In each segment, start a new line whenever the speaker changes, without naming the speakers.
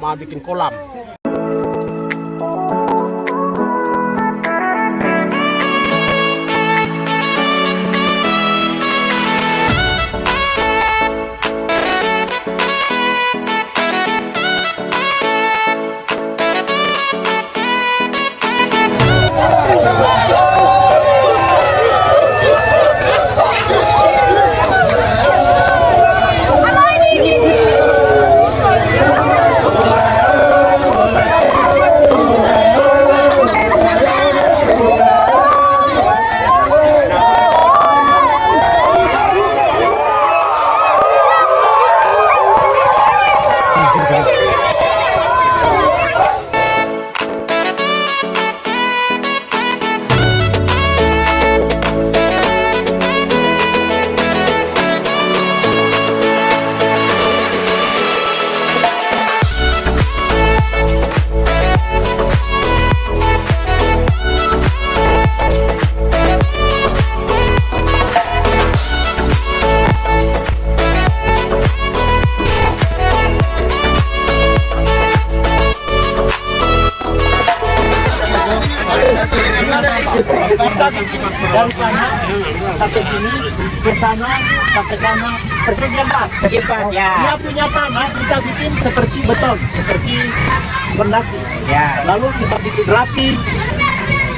mau bikin kolam.
Dari sana sampai sini, ke sana sampai sana, persegi empat.
Segi empat, ya.
Dia punya tanah kita bikin seperti beton, seperti berdaki.
Ya.
Lalu kita bikin rapi,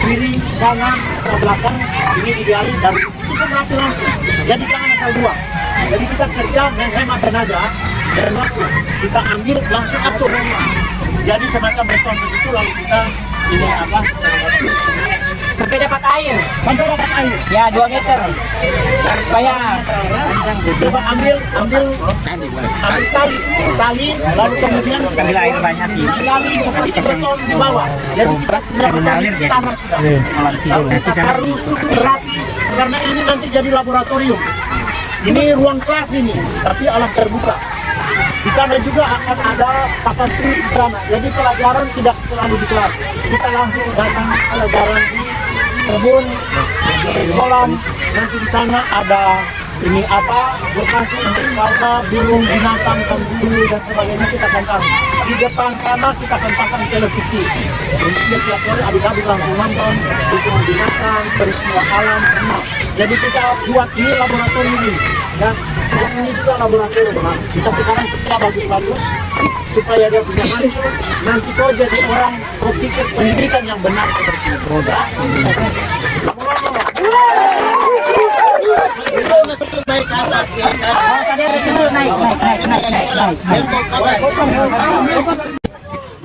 kiri, kanan, ke belakang, ini idealin dan susun rapi langsung. Jadi jangan asal buang. Jadi kita kerja menghemat tenaga dan waktu. Kita ambil langsung atur. Jadi semacam beton begitu lalu kita ini apa?
Sampai dapat air.
Sampai dapat air.
Ya, 2 meter. Supaya
Coba ambil tali, lalu kemudian
ambil air banyak sih.
tali seperti beton di bawah. Jadi kita
mengalir ya.
tanah sudah.
Kalau di sini nanti sana
Harus susun rapi karena ini nanti jadi laboratorium. Ini ruang kelas ini, tapi alat terbuka. Di sana juga akan ada papan tulis di sana. Jadi pelajaran tidak selalu di kelas. Kita langsung datang pelajaran di kebun, di kolam. Nanti di sana ada ini apa lokasi untuk warga bingung binatang, kambing dan sebagainya kita akan tahu. Di depan sana kita akan pasang televisi. Jadi setiap hari adik-adik langsung nonton bingung binatang, peristiwa alam, semua. Jadi kita buat ini laboratorium ini. Dan ini juga laboratorium. Nah, kita sekarang setelah bagus-bagus supaya dia punya hasil. Nanti kau jadi orang berpikir pendidikan yang benar seperti itu. Naik ke atas,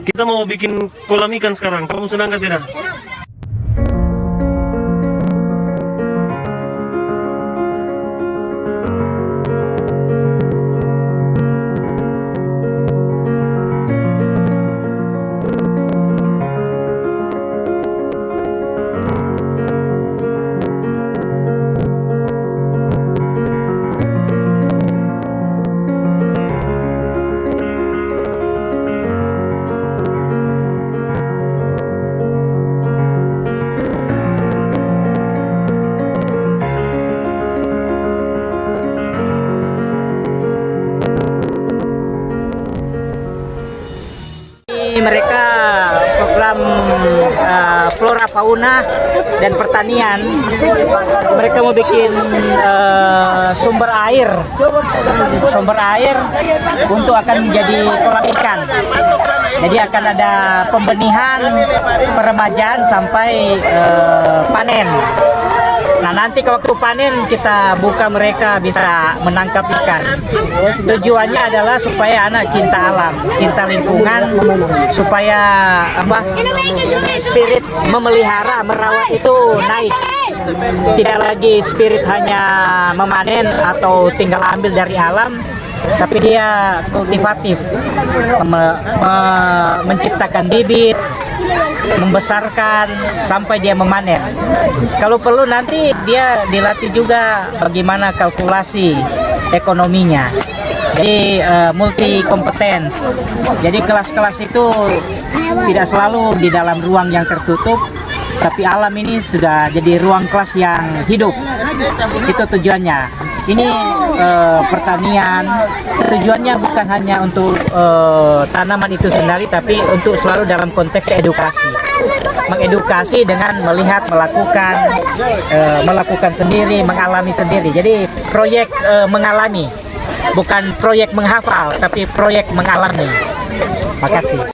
Kita mau bikin kolam ikan sekarang. Kamu senang nggak tidak?
mereka program flora fauna dan pertanian. Mereka mau bikin sumber air untuk akan menjadi kolam ikan. Jadi akan ada pembenihan, peremajaan sampai panen. Nah, nanti waktu panen kita buka, mereka bisa menangkap ikan. Tujuannya adalah supaya anak cinta alam, cinta lingkungan, supaya spirit memelihara, merawat itu naik. Tidak lagi spirit hanya memanen atau tinggal ambil dari alam, tapi dia kultivatif, menciptakan bibit, membesarkan sampai dia memanen. Kalau perlu nanti dia dilatih juga bagaimana kalkulasi ekonominya. Jadi multi kompetens. Jadi kelas-kelas itu tidak selalu di dalam ruang yang tertutup, tapi alam ini sudah jadi ruang kelas yang hidup. Itu tujuannya. Ini pertanian, tujuannya bukan hanya untuk tanaman itu sendiri, tapi untuk selalu dalam konteks edukasi. Mengedukasi dengan melihat, melakukan sendiri, mengalami sendiri. Jadi proyek mengalami, bukan proyek menghafal, tapi proyek mengalami. Makasih.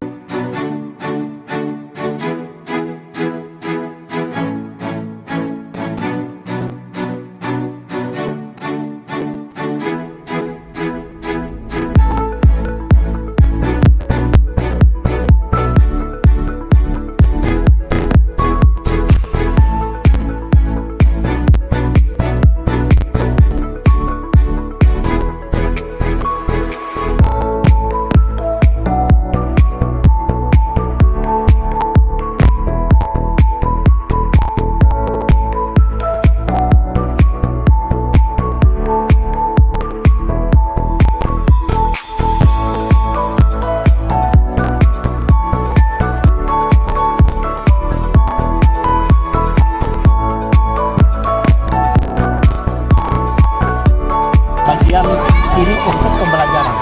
Bagian kiri untuk pembelajaran.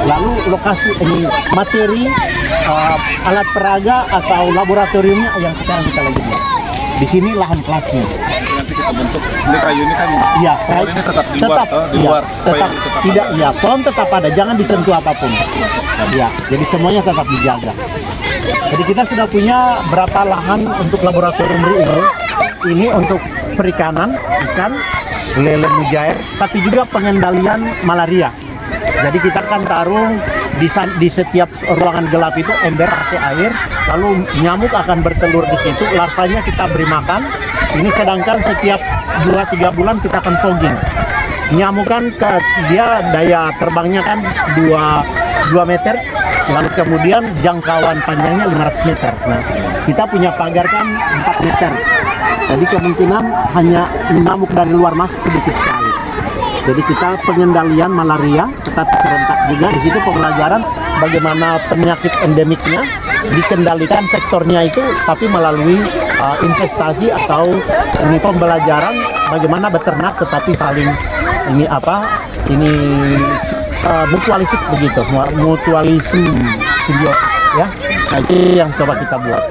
Lalu lokasi ini materi alat peraga atau laboratoriumnya yang sekarang kita lagi buat. Di sini lahan kelasnya.
Nanti kita bentuk. Ini kayu ini kan.
Iya,
pohon ini tetap di luar, di
iya,
luar.
tetap tidak. Iya, pohon tetap ada, jangan disentuh apapun. Ya, jadi semuanya tetap dijaga. Jadi kita sudah punya berapa lahan untuk laboratorium ini. Ini untuk perikanan, ikan, lele mujair, tapi juga pengendalian malaria. Jadi kita akan taruh di setiap ruangan gelap itu ember pakai air, lalu nyamuk akan bertelur di situ, larvanya kita beri makan. Ini sedangkan setiap 2-3 bulan kita akan fogging. Nyamuk kan dia daya terbangnya kan 2 meter, lalu kemudian jangkauan panjangnya 500 meter. Nah, kita punya pagar kan 4 meter. Jadi kemungkinan hanya nyamuk dari luar masuk sedikit sekali. Jadi kita pengendalian malaria, tetapi serentak juga di situ pembelajaran bagaimana penyakit endemiknya dikendalikan sektornya itu, tapi melalui investasi atau ini pembelajaran bagaimana beternak tetapi saling mutualistik begitu, mutualisme simbiotik ya. Nah, itu yang coba kita buat.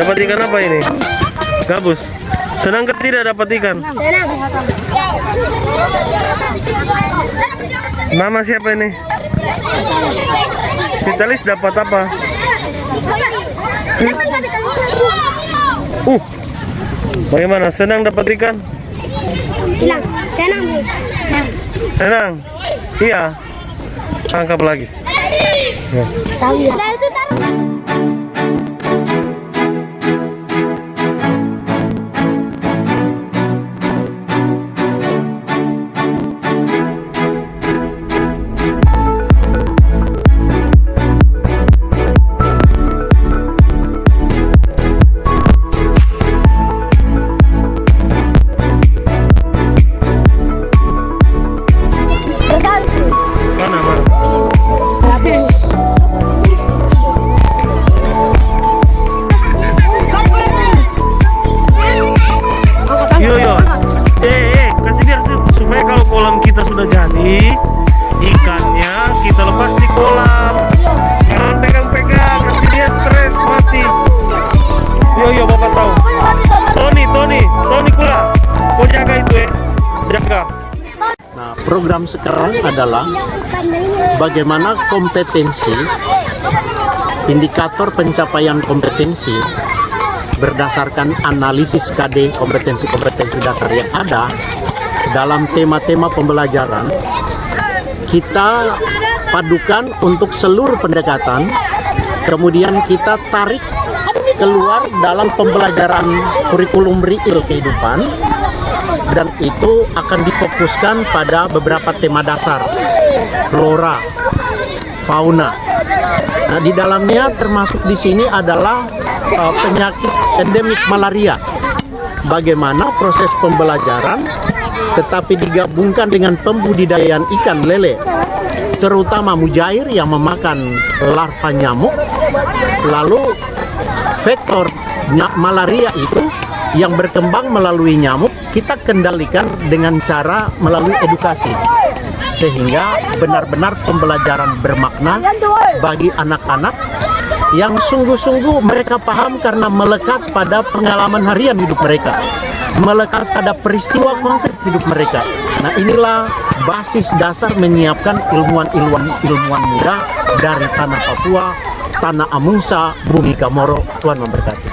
Dapat ikan apa ini? Gabus. Senang ke tidak dapat ikan?
Senang.
Nama siapa ini? Vitalis dapat apa? Bagaimana? Senang dapat ikan?
Senang. Senang.
Senang? Iya. Tangkap lagi. Ya.
Tahu ya. Nah, itu
kasih biar supaya kalau kolam kita sudah jadi, ikannya kita lepas di kolam. Jangan pegang-pegang, nanti dia stres mati. Yo bapak tahu. Tony kula, kau jaga itu ya, jaga.
Nah, program sekarang adalah bagaimana kompetensi, indikator pencapaian kompetensi berdasarkan analisis KD kompetensi-kompetensi dasar yang ada dalam tema-tema pembelajaran, kita padukan untuk seluruh pendekatan, kemudian kita tarik keluar dalam pembelajaran kurikulum real kehidupan dan itu akan difokuskan pada beberapa tema dasar, flora, fauna. Nah, di dalamnya termasuk di sini adalah penyakit endemik malaria. Bagaimana proses pembelajaran tetapi digabungkan dengan pembudidayaan ikan lele, terutama mujair yang memakan larva nyamuk. Lalu vektor malaria itu yang berkembang melalui nyamuk kita kendalikan dengan cara melalui edukasi, sehingga benar-benar pembelajaran bermakna bagi anak-anak yang sungguh-sungguh mereka paham karena melekat pada pengalaman harian hidup mereka, melekat pada peristiwa konkret hidup mereka. Nah, inilah basis dasar menyiapkan ilmuwan muda dari tanah Papua, tanah Amungsa, bumi Kamoro. Tuhan memberkati.